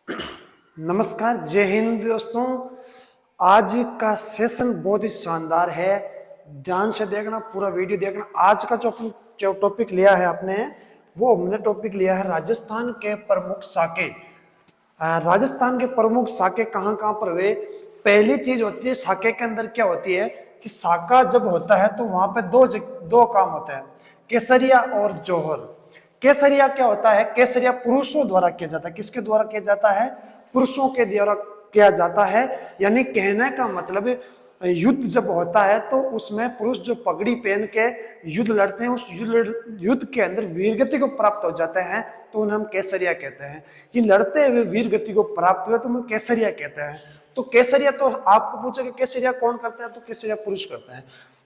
नमस्कार, जय हिंद दोस्तों। आज का सेशन बहुत ही शानदार है। ध्यान से देखना, पूरा वीडियो देखना। आज का जो टॉपिक लिया है आपने, वो हमने टॉपिक लिया है राजस्थान के प्रमुख साके। राजस्थान के प्रमुख साके कहाँ कहाँ पर हुए। पहली चीज होती है साके के अंदर क्या होती है कि साका जब होता है तो वहां पे दो काम होते हैं, केसरिया और जौहर। केसरिया क्या होता है? केसरिया पुरुषों द्वारा किया जाता है। किसके द्वारा किया जाता है? पुरुषों के द्वारा किया जाता है। यानी कहने का मतलब युद्ध जब होता है तो उसमें पुरुष जो पगड़ी पहन के युद्ध लड़ते हैं, उस युद्ध के अंदर वीरगति को प्राप्त हो जाते हैं तो उन्हें हम केसरिया कहते हैं। कि लड़ते हुए वीरगति को प्राप्त हुए तो हम केसरिया कहते हैं। तो केसरिया, तो आपको पूछे कि केसरिया कौन करता है, तो केसरिया पुरुष करते हैं।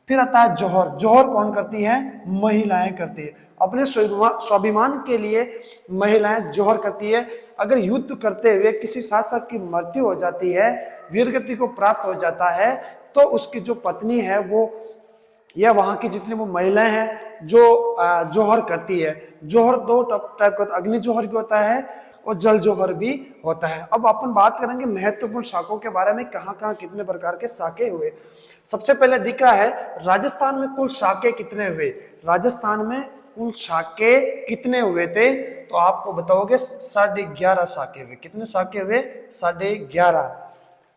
फिर आता है जौहर। जौहर कौन करती है? महिलाएं करती है। अपने स्वाभिमान के लिए महिलाएं जौहर करती है। अगर युद्ध करते हुए किसी शासक की मृत्यु हो जाती है, वीरगति को प्राप्त हो जाता है, तो उसकी जो पत्नी है वो या वहां की जितनी वो महिलाएं हैं जो जौहर करती है। जौहर दो टाइप का, अग्नि जौहर भी होता है और जल जौहर भी होता है। अब अपन बात करेंगे महत्वपूर्ण शाकों के बारे में, कहाँ कहाँ कितने प्रकार के शाके हुए। सबसे पहले दिख रहा है राजस्थान में कुल शाके कितने हुए। राजस्थान में कुल शाके कितने हुए थे, तो आपको बताओगे 11.5 शाके हुए। कितने शाके हुए? 11.5।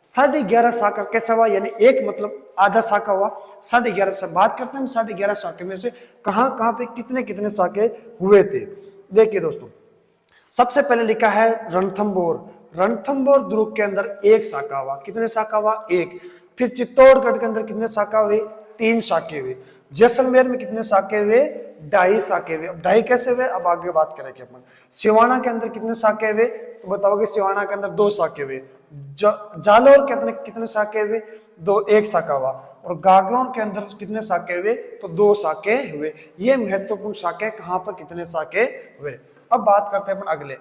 11.5 शाखा कैसा हुआ? यानी एक मतलब आधा शाखा हुआ। 11.5 से बात करते हैं 11.5 शाखे में से कहां कहां पे कितने कितने शाखे हुए थे। देखिए दोस्तों, सबसे पहले लिखा है रणथंबोर। रणथंबोर दुर्ग के अंदर एक शाखा हुआ। कितने शाखा हुआ? एक। फिर चित्तौड़गढ़ के अंदर कितने शाखा हुए? 3 शाखे हुए। जैसलमेर में कितने शाखे हुए? 2.5 शाखे हुए। अब 2.5 कैसे हुए, अब आगे बात करेंगे अपन। सिवाना के अंदर कितने शाखे हुए, तो बताओगे सिवाना के अंदर 2 शाखे हुए। जालोर के अंदर कितने शाखे हुए? 1 शाखा हुआ। और गागरोन के अंदर कितने शाखे हुए? तो 2 शाखे हुए। ये महत्वपूर्ण शाखे कहां पर कितने शाखे हुए। अब बात करते हैं अपन अगले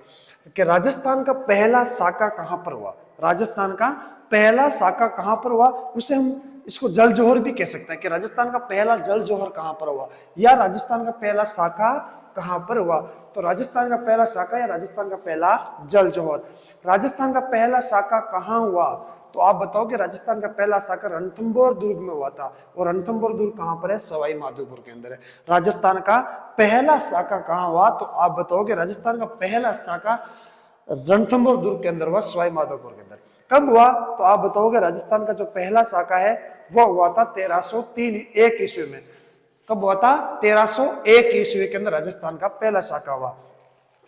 कि राजस्थान का पहला शाखा कहां पर हुआ। राजस्थान का पहला शाखा कहां पर हुआ, उसे हम इसको जल जौहर भी कह सकते हैं कि राजस्थान का पहला जल जौहर कहां पर हुआ या राजस्थान का पहला शाखा कहां पर हुआ। तो राजस्थान का पहला शाखा या राजस्थान का पहला जल जौहर। राजस्थान का पहला शाखा कहां हुआ, तो आप बताओ कि राजस्थान का पहला शाखा रणथंबोर दुर्ग में हुआ था। और रणथंबोर दुर्ग कहां पर है? सवाई माधोपुर के अंदर है। राजस्थान का पहला शाखा कहां हुआ, तो आप बताओगे राजस्थान का पहला शाखा रणथंबोर दुर्ग के अंदर हुआ, सवाई माधोपुर के अंदर। कब हुआ, तो आप बताओगे राजस्थान का जो पहला शाखा है वह हुआ था 1301 ईस्वी में। कब हुआ था? 1301 ईस्वी के अंदर राजस्थान का पहला शाखा हुआ।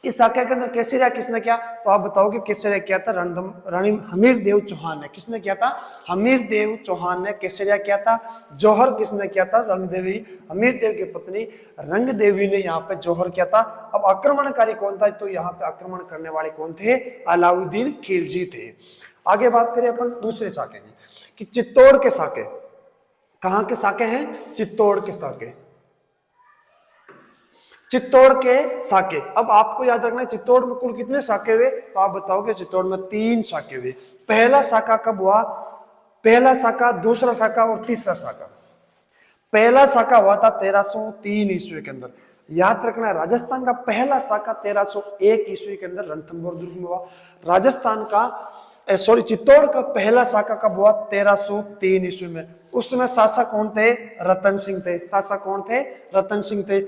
इस शाखा के अंदर केसरिया किसने किया, तो आप बताओगे केसरिया किया था रानी हमीर देव चौहान ने। किसने किया था? हमीर देव चौहान ने केसरिया किया था। जौहर किसने किया था? रंग देवी, हमीर देव की पत्नी रंग देवी ने यहाँ पे जौहर किया था। अब आक्रमणकारी कौन था, तो यहाँ पे आक्रमण करने वाले कौन थे? अलाउद्दीन खिलजी थे। आगे बात करें अपन दूसरे शाखे की कि चित्तौड़ के शाखे। कहाँ के शाखे हैं? चित्तौड़ के शाखे। चित्तौड़ के शाखे। अब आपको याद रखना है चित्तौड़ में कुल कितने शाखे हुए, तो आप बताओगे चित्तौड़ में 3 शाखे हुए। पहला शाखा कब हुआ? पहला शाखा, दूसरा शाखा और तीसरा शाखा। पहला शाखा हुआ था 1303 ईस्वी के अंदर। याद रखना है राजस्थान का पहला शाखा 1301 ईस्वी के अंदर रणथंबोर दुर्ग में हुआ। राजस्थान का चित्तौड़ का पहला शाखा कब हुआ? 1303 ईस्वी में। उसमें शासक कौन थे? रतन सिंह थे। शासक कौन थे? रतन सिंह थे।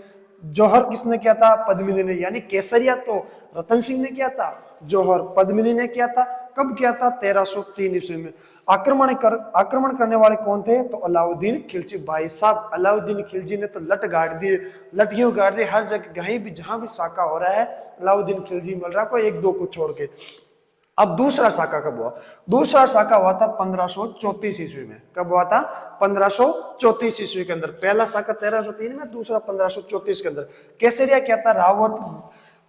जौहर किसने किया था? पद्मिनी ने। यानी केसरिया तो रतन सिंह ने किया था, जौहर पद्मिनी ने किया था। कब किया था? 1303 ईस्वी में। आक्रमण करने वाले कौन थे? तो अलाउद्दीन खिलजी। भाई साहब, अलाउद्दीन खिलजी ने तो लट गाड़ दिए, लट यूं गाड़ दिए हर जगह, कहीं भी जहां भी शाखा हो रहा है अलाउद्दीन खिलजी मिल रहा, कोई 1-2 को छोड़ के। अब दूसरा शाखा कब हुआ? दूसरा शाखा हुआ था 1534 ईस्वी में। कब हुआ था? 1534 ईस्वी के अंदर। पहला शाखा 1303 में, दूसरा 1534 के अंदर। केसरिया क्या था? रावत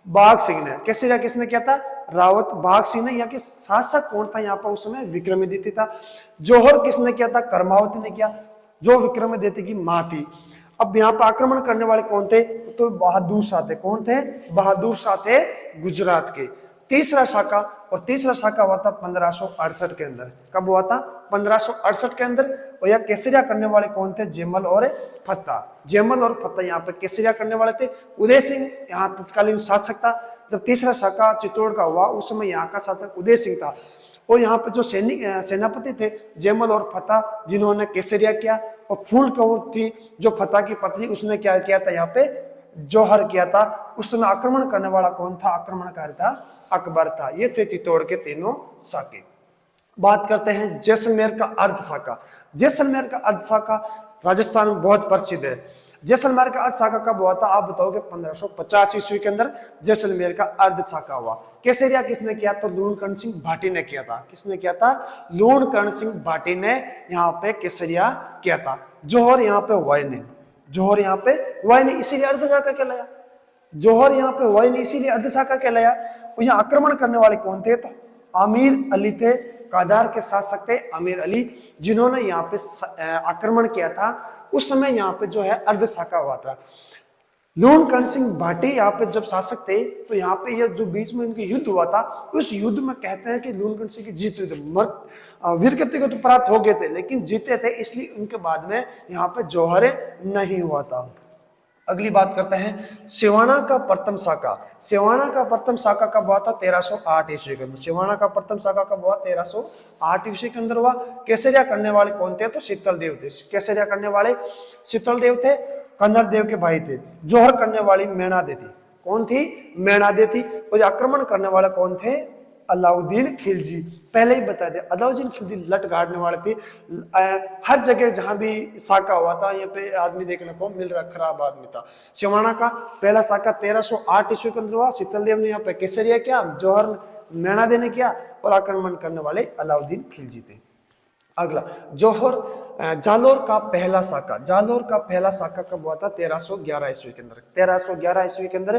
बाघ सिंह ने। केसरिया किसने किया था? रावत बाघ सिंह ने। यहाँ के शासक कौन था यहाँ पर उस समय? विक्रमादित्य था। जौहर किसने किया था? कर्मावती ने किया, जो विक्रमादित्य की मां थी। अब यहाँ पर आक्रमण करने वाले कौन थे? तो बहादुर शाह थे। कौन थे? बहादुर शाह थे गुजरात के। तीसरा शाखा, और तीसरा शाखा हुआ था 1568 के अंदर। कब हुआ था? 1568 के अंदर। और यह केसरिया करने वाले कौन थे? जयमल और फत्ता। जयमल और फत्ता यहाँ पे केसरिया करने वाले थे। उदय सिंह यहाँ तत्कालीन शासक था। जब तीसरा शाखा चित्तौड़ का हुआ उस समय यहाँ का शासक उदय सिंह था। और यहाँ पे जो सेनापति थे जयमल और फत्ता, जिन्होंने केसरिया किया। और फूल कौर थी जो फत्ता की पत्नी, उसने क्या किया था? यहाँ पे जौहर किया था। उस समय आक्रमण करने वाला कौन था? आक्रमणकारी था अकबर था। ये थे चित्तौड़ के तीनों शाखे। बात करते हैं जैसलमेर का अर्ध शाखा। जैसलमेर का अर्ध शाखा राजस्थान में बहुत प्रसिद्ध है। जैसलमेर का अर्ध शाखा कब हुआ था? आप बताओगे? 1550 ईस्वी के अंदर जैसलमेर का अर्ध शाखा हुआ। केसरिया किसने किया? तो लूणकरण सिंह भाटी ने किया था। किसने किया था? लूणकरण सिंह भाटी ने यहाँ पे केसरिया किया था। जौहर यहाँ पे हुआ नहीं, जौहर यहाँ पे हुआ नहीं, इसीलिए अर्ध शाखा कहलाया। जौहर यहाँ पे हुआ नहीं, इसीलिए अर्ध शाखा कहलाया। और यहाँ आक्रमण करने वाले कौन थे? तो आमिर अली थे, कादार के शासक थे आमिर अली, जिन्होंने यहाँ पे आक्रमण किया था। उस समय यहाँ पे जो है अर्ध शाखा हुआ था। लूणकरण सिंह भाटी यहाँ पे जब शासक थे तो यहाँ पे ये जो बीच में इनके युद्ध हुआ था, उस युद्ध में कहते हैं कि लूणकरण सिंह की जीत हुई थी। वीरगति को तो प्राप्त हो गए थे लेकिन जीते थे, इसलिए उनके बाद में यहाँ पे जौहर नहीं हुआ था। अगली बात करते हैं सिवाना का प्रथम शाखा। सिवाना का प्रथम शाखा कब हुआ था? 1308 ईस्वी के अंदर। सिवाना का प्रथम शाखा कब हुआ? 1308 ईस्वी के अंदर हुआ। केसरिया करने वाले कौन थे? तो शीतल देव थे। केसरिया करने वाले शीतल देव थे, कन्नड़ देव के भाई थे। जौहर करने वाली मैनादे थी। कौन थी? मैनादे थी। और आक्रमण करने वाले कौन थे? अलाउद्दीन खिलजी। पहले ही बता दे, अलाउद्दीन खिलजी लट गाड़ने वाले थे। हर जगह जहां भी शाखा हुआ था यहाँ पे आदमी देखने को मिल रहा, खराब आदमी था। सिवाना का पहला शाखा 1308 ईस्वी के अंदर हुआ। शीतल देव ने यहाँ पे केसरिया किया, जौहर मैनादे ने किया, और आक्रमण करने वाले अलाउद्दीन खिलजी थे। अगला जौहर जालोर का पहला शाखा। जालोर का पहला शाखा कब हुआ था? 1311 ईस्वी के अंदर। 1311 ईस्वी के अंदर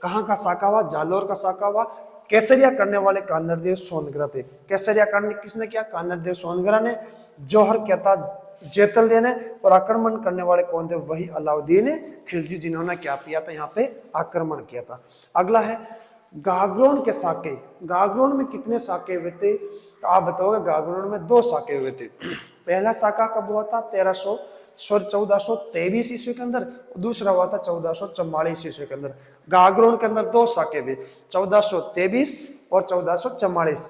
कहाँ का शाखा हुआ? जालोर का शाखा हुआ। केसरिया करने वाले कानरदेव सोनगरा थे। केसरिया करने किसने किया? कानरदेव सोनगरा ने। जौहर क्या था? जैतल देव ने। और आक्रमण करने वाले कौन थे? वही अलाउद्दीन खिलजी, जिन्होंने क्या किया था? यहाँ पे आक्रमण किया था। अगला है गागरोन के साके। गागरोन में कितने साके हुए थे? आप बताओगे? गागरोन में 2 साके हुए थे। पहला साका कब हुआ था? 1423 ईस्वी के अंदर। दूसरा हुआ था 1444 ईस्वी के अंदर। गागरोन के अंदर 2 साके हुए, 1423 और 1444।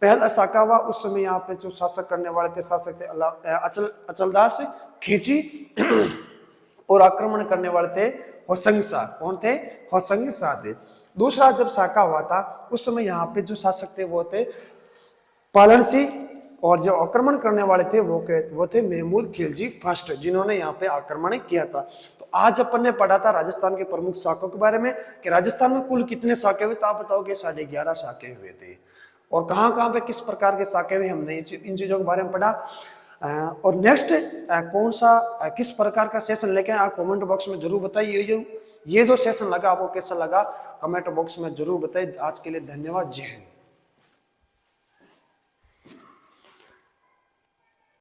पहला साका हुआ उस समय यहाँ पे जो शासक करने वाले थे, शासक थे अचलदास खींची, और आक्रमण करने वाले थे होसंग शाह। कौन थे? होसंग शाह थे। दूसरा जब शाका हुआ था उस समय यहाँ पे जो शासक थे वो थे पालन सिंह, और जो आक्रमण करने वाले थे वो थे महमूद खिलजी फर्स्ट, जिन्होंने यहाँ पे आक्रमण किया था। तो आज अपन ने पढ़ा था राजस्थान के प्रमुख शाखों के बारे में कि राजस्थान में कुल कितने शाखे हुए। तो आप बताओगे 11.5 शाखे हुए थे। और कहाँ पे किस प्रकार के शाखे हुए, हमने इन चीजों के बारे में पढ़ा। और नेक्स्ट कौन सा किस प्रकार का सेशन लेके आप कमेंट बॉक्स में जरूर बताइए। ये जो सेशन लगा आपको कैसा लगा, कमेंट बॉक्स में जरूर बताइए। आज के लिए धन्यवाद। जय हिंद।